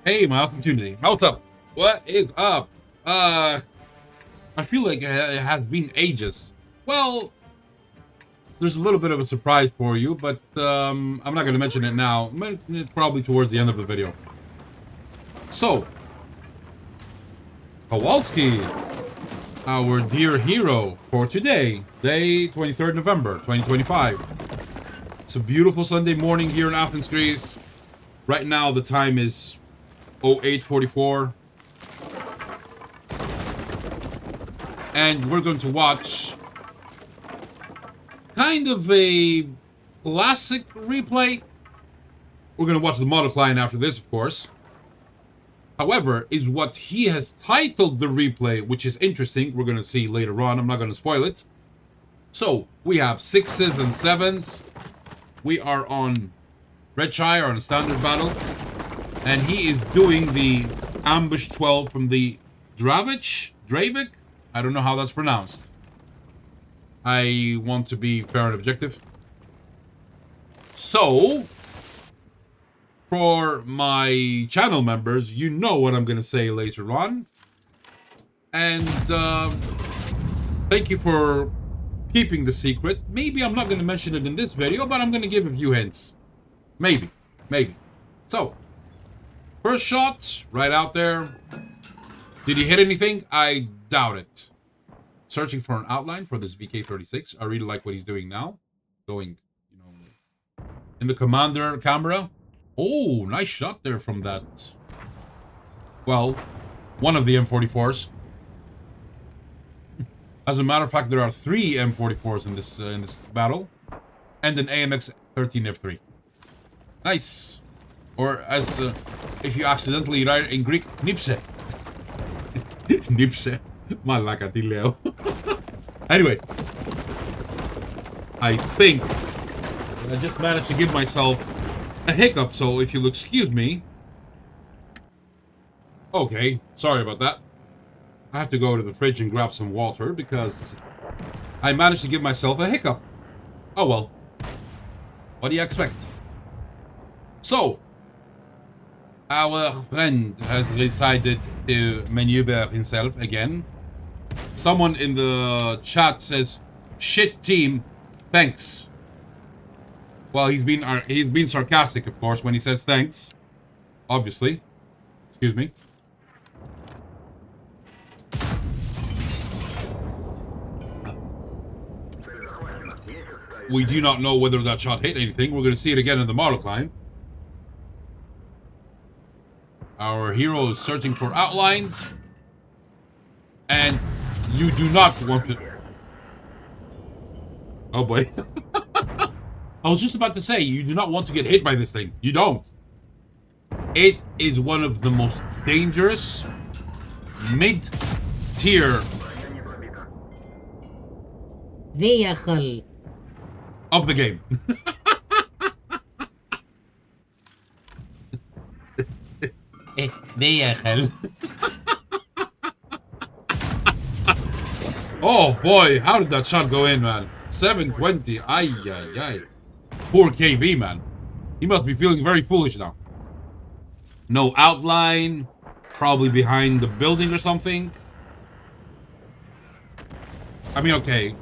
Hey, my awesome community. What's up? What is up? I feel like it has been ages. Well, there's a little bit of a surprise for you, but I'm not going to mention it now. It's probably towards the end of the video. So, Kowalski, our dear hero for today, day 23rd November, 2025. It's a beautiful Sunday morning here in Athens, Greece. Right now, the time is 08:44. And we're going to watch kind of a classic replay. We're going to watch the model client after this, of course. However, is what he has titled the replay, which is interesting. We're going to see later on. I'm not going to spoil it. So, we have 6s and 7s. We are on Redshire on a standard battle. And he is doing the ambush 12 from the Dravik? I don't know how that's pronounced. I want to be fair and objective. So, for my channel members, you know what I'm going to say later on. And thank you for keeping the secret. Maybe I'm not going to mention it in this video, but I'm going to give a few hints. Maybe. So, first shot, right out there. Did he hit anything? I doubt it. Searching for an outline for this VK36. I really like what he's doing now. Going, in the commander camera. Oh, nice shot there from that. Well, one of the M44s. As a matter of fact, there are 3 M44s in this battle. And an AMX 13F3. Nice. Or as if you accidentally write it in Greek, nipse. Nipse. Malaka ti leo. Anyway. I think I just managed to give myself a hiccup, so if you'll excuse me. Okay, sorry about that. I have to go to the fridge and grab some water because I managed to give myself a hiccup. Oh well. What do you expect? So, our friend has decided to maneuver himself again. Someone in the chat says, "Shit team, thanks." Well, he's been sarcastic, of course, when he says thanks. Obviously. Excuse me. We do not know whether that shot hit anything. We're going to see it again in the model climb. Our hero is searching for outlines. And you do not want to... Oh boy. I was just about to say, you do not want to get hit by this thing. You don't. It is one of the most dangerous mid-tier vehicle of the game. Vehicle. Oh boy, how did that shot go in, man? 720. Ay. Poor KV, man. He must be feeling very foolish now. No outline. Probably behind the building or something. I mean, okay.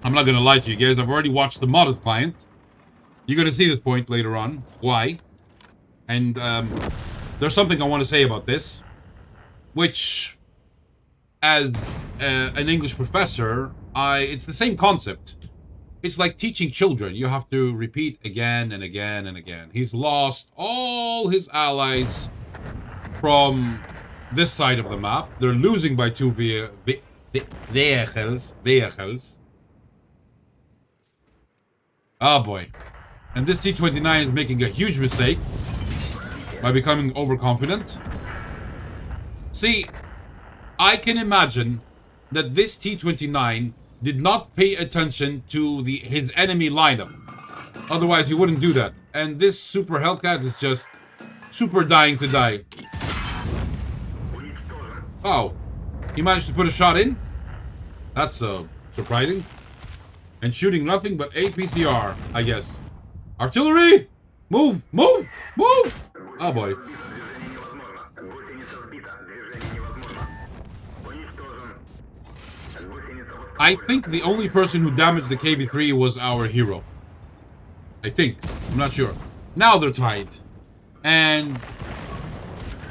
I'm not gonna lie to you guys. I've already watched the modded client. You're gonna see this point later on. Why? And there's something I want to say about this, which, as an English professor, it's the same concept. It's like teaching children. You have to repeat again and again and again. He's lost all his allies from this side of the map. They're losing by 2 vehicles. Oh boy. And this T-29 is making a huge mistake by becoming overconfident. See, I can imagine that this T-29 did not pay attention to his enemy lineup. Otherwise, he wouldn't do that. And this Super Hellcat is just super dying to die. Oh, he managed to put a shot in? That's surprising. And shooting nothing but APCR, I guess. Artillery! Move! Oh boy. I think the only person who damaged the KV-3 was our hero. I think. I'm not sure. Now they're tied. And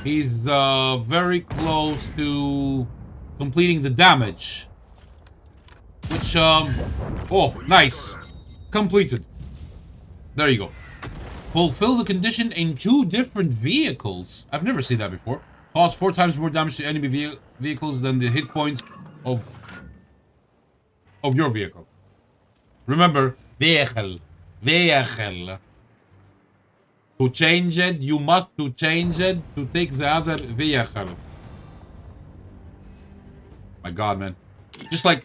he's very close to completing the damage. Which, oh, nice. Completed. There you go. Fulfill the condition in 2 different vehicles. I've never seen that before. Cause 4 times more damage to enemy vehicles than the hit points of your vehicle. Remember, vehicle. Vehicle. To change it, you must to change it to take the other vehicle. My god, man. Just like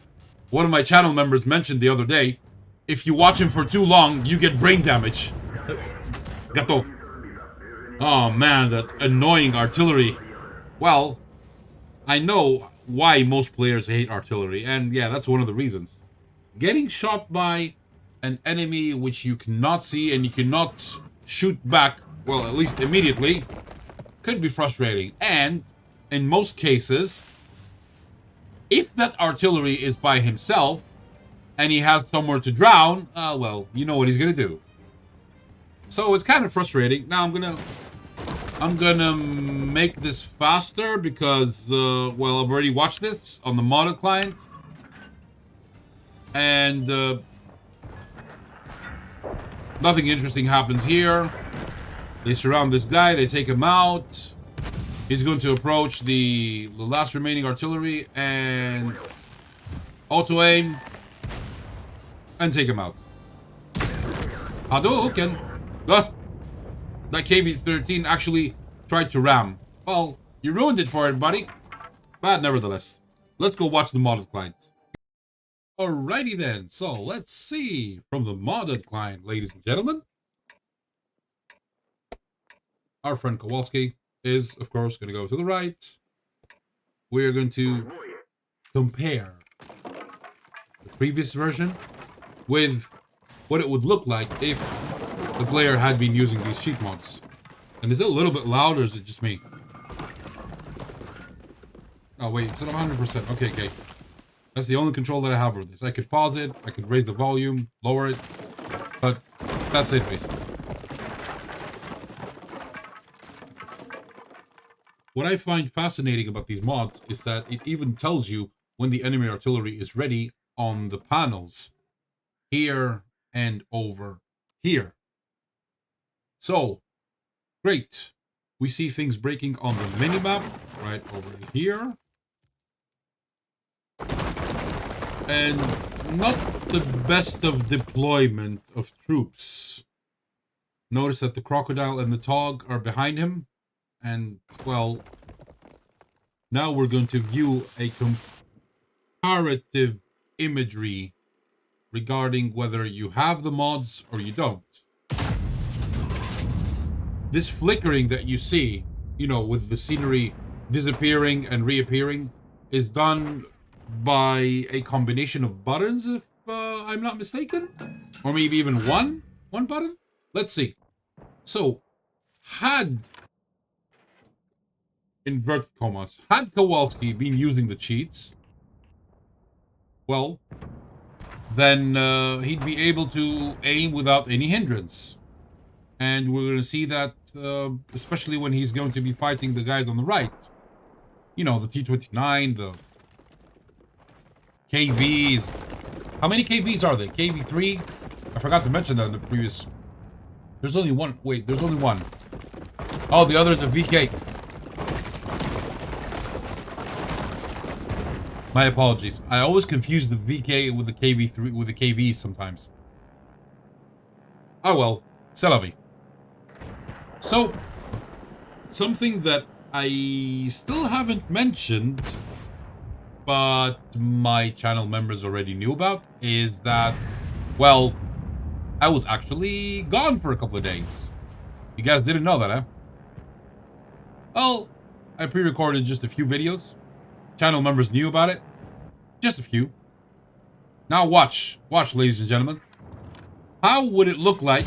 one of my channel members mentioned the other day, if you watch him for too long, you get brain damage. Gato. Oh man, that annoying artillery. Well, I know why most players hate artillery, and yeah, that's one of the reasons. Getting shot by an enemy which you cannot see and you cannot shoot back, well, at least immediately, could be frustrating. And in most cases, if that artillery is by himself and he has somewhere to drown, well, you know what he's gonna do. So it's kind of frustrating. Now I'm gonna make this faster because, well, I've already watched this on the modded client. And, nothing interesting happens here. They surround this guy, they take him out. He's going to approach the last remaining artillery and auto-aim and take him out. Hadouken! That KV-13 actually tried to ram. Well, you ruined it for everybody. But nevertheless, let's go watch the modded client. Alrighty then, so let's see from the modded client, ladies and gentlemen. Our friend Kowalski is, of course, going to go to the right. We're going to compare the previous version with what it would look like if the player had been using these cheat mods. And is it a little bit loud or is it just me? Oh wait, it's at 100%. Okay, okay. That's the only control that I have over this. I could pause it, I could raise the volume, lower it, but that's it basically. What I find fascinating about these mods is that it even tells you when the enemy artillery is ready on the panels. Here and over here. So, great. We see things breaking on the minimap right over here. And not the best of deployment of troops. Notice that the crocodile and the tog are behind him. And, well, now we're going to view a comparative imagery regarding whether you have the mods or you don't. This flickering that you see, you know, with the scenery disappearing and reappearing, is done by a combination of buttons, if I'm not mistaken. Or maybe even one button? Let's see. So, had, inverted commas, had Kowalski been using the cheats, well, then he'd be able to aim without any hindrance. And we're going to see that, especially when he's going to be fighting the guys on the right. You know, the T-29, the KVs. How many KVs are they? KV-3? I forgot to mention that in the previous... There's only one. Wait, there's only one. Oh, the other is a VK. My apologies. I always confuse the VK with the KV-3 with the KVs sometimes. Oh well, c'est la vie. So, something that I still haven't mentioned, but my channel members already knew about, is that, well, I was actually gone for a couple of days. You guys didn't know that, huh? Well, I pre-recorded just a few videos. Channel members knew about it. Just a few. Now watch. Watch, ladies and gentlemen. How would it look like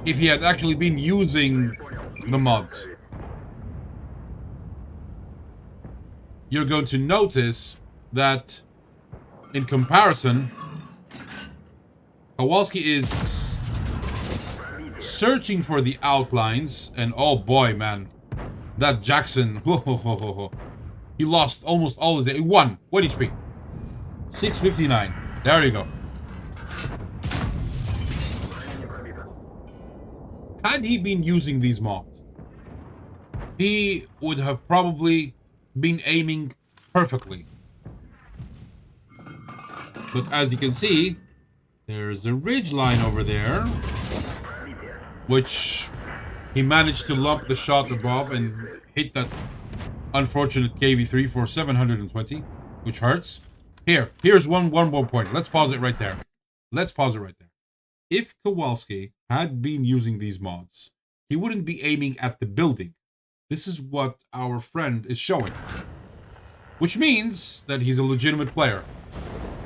if he had actually been using the mods? You're going to notice that in comparison, Kowalski is searching for the outlines, and oh boy, man, that Jackson, he lost almost all his day. He won. 1 HP. 659. There you go. Had he been using these mobs, he would have probably been aiming perfectly. But as you can see, there's a ridge line over there, which he managed to lump the shot above and hit that unfortunate KV3 for 720, which hurts. Here's one more point. Let's pause it right there. Let's pause it right there. If Kowalski had been using these mods, he wouldn't be aiming at the building. This is what our friend is showing. Which means that he's a legitimate player.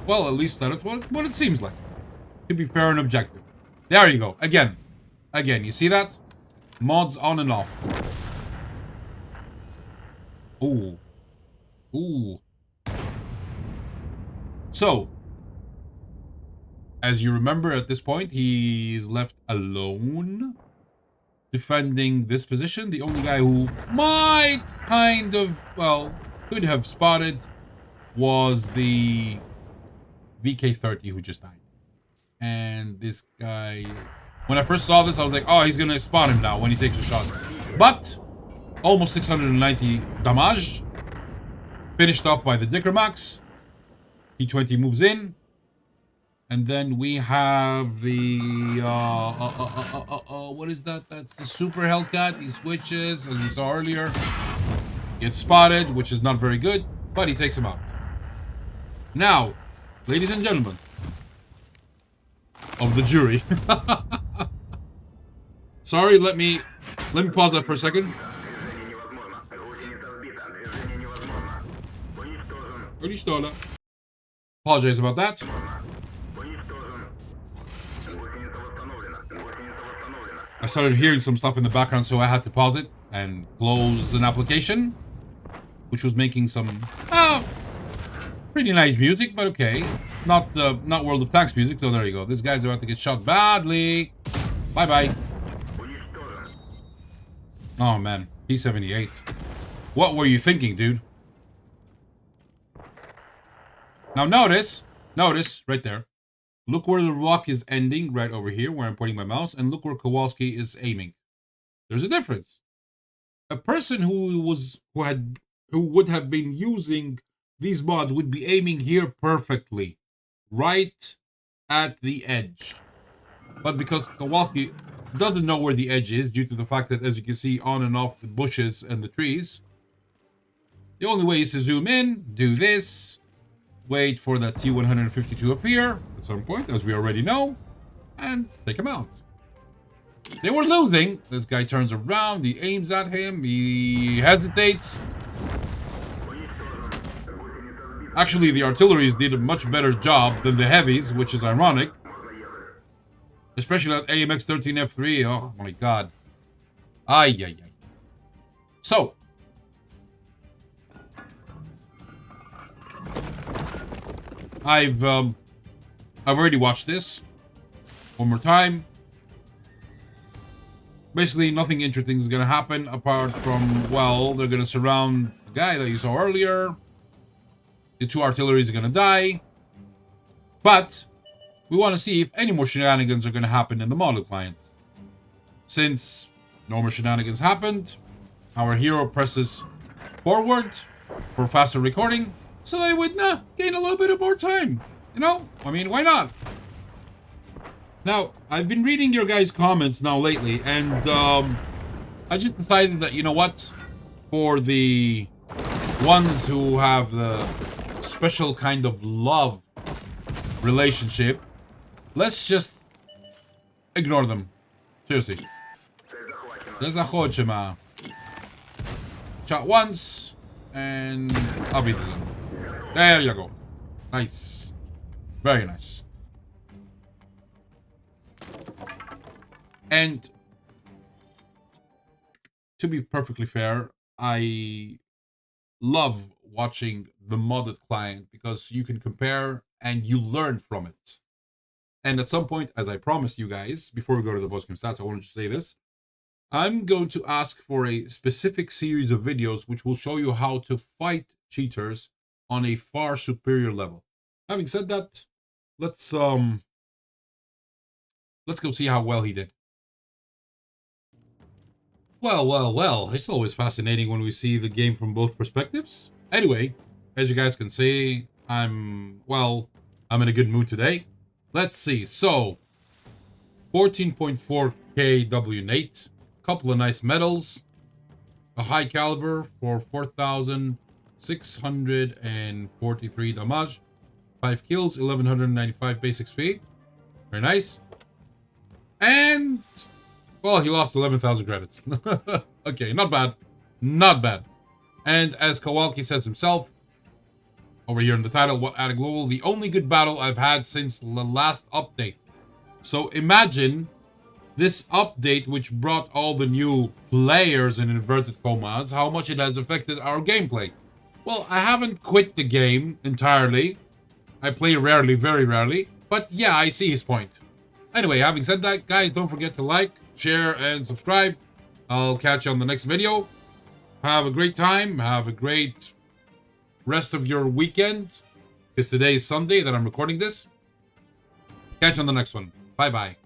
Well, at least that's what it seems like. To be fair and objective. There you go. Again, you see that? Mods on and off. Ooh. So, as you remember, at this point, he's left alone defending this position. The only guy who might kind of, well, could have spotted was the VK30 who just died. And this guy, when I first saw this, I was like, oh, he's gonna spot him now when he takes a shot. But almost 690 damage, finished off by the Dickermax. P20 moves in, and then we have the what is that? That's the Super Hellcat. He switches, as you saw earlier, gets spotted, which is not very good, but he takes him out. Now, ladies and gentlemen of the jury. Sorry, let me pause that for a second. Apologize about that. I started hearing some stuff in the background, so I had to pause it and close an application, which was making some pretty nice music, but okay. Not World of Tanks music, so there you go. This guy's about to get shot badly. Bye-bye. Oh, man. P78. What were you thinking, dude? Now notice, right there. Look where the rock is ending, right over here, where I'm pointing my mouse, and look where Kowalski is aiming. There's a difference. A person who would have been using these mods would be aiming here perfectly, right at the edge. But because Kowalski doesn't know where the edge is, due to the fact that, as you can see, on and off the bushes and the trees, the only way is to zoom in, do this, wait for that T-150 to appear at some point, as we already know, and take him out. They were losing. This guy turns around, he aims at him, he hesitates. Actually, the artilleries did a much better job than the heavies, which is ironic. Especially that AMX-13F3, oh my god. Ay. So, I've already watched this one more time. Basically, nothing interesting is gonna happen apart from, well, they're gonna surround the guy that you saw earlier. The two artilleries are gonna die. But we want to see if any more shenanigans are gonna happen in the model client. Since no more shenanigans happened, our hero presses forward for faster recording, so they would gain a little bit of more time. You know? I mean, why not? Now, I've been reading your guys' comments now lately, and I just decided that, you know what? For the ones who have the special kind of love relationship, let's just ignore them. Seriously. Shot once, and I'll beat them. There you go. Nice. Very nice. And to be perfectly fair, I love watching the modded client because you can compare and you learn from it. And at some point, as I promised you guys, before we go to the post-game stats, I wanted to say this. I'm going to ask for a specific series of videos which will show you how to fight cheaters on a far superior level. Having said that, let's go see how well he did. Well, it's always fascinating when we see the game from both perspectives. Anyway, as you guys can see, I'm in a good mood today. Let's see. So, 14.4k W-Nate, couple of nice medals, a high caliber for 4,643 damage, 5 kills, 1,195 base XP. Very nice. And, well, he lost 11,000 credits. Okay, not bad. Not bad. And as Kowalski says himself, over here in the title, WoT Global, the only good battle I've had since the last update. So imagine this update, which brought all the new players in inverted commas, how much it has affected our gameplay. Well, I haven't quit the game entirely. I play rarely, very rarely. But yeah, I see his point. Anyway, having said that, guys, don't forget to like, share, and subscribe. I'll catch you on the next video. Have a great time. Have a great rest of your weekend. Because today is Sunday that I'm recording this. Catch you on the next one. Bye-bye.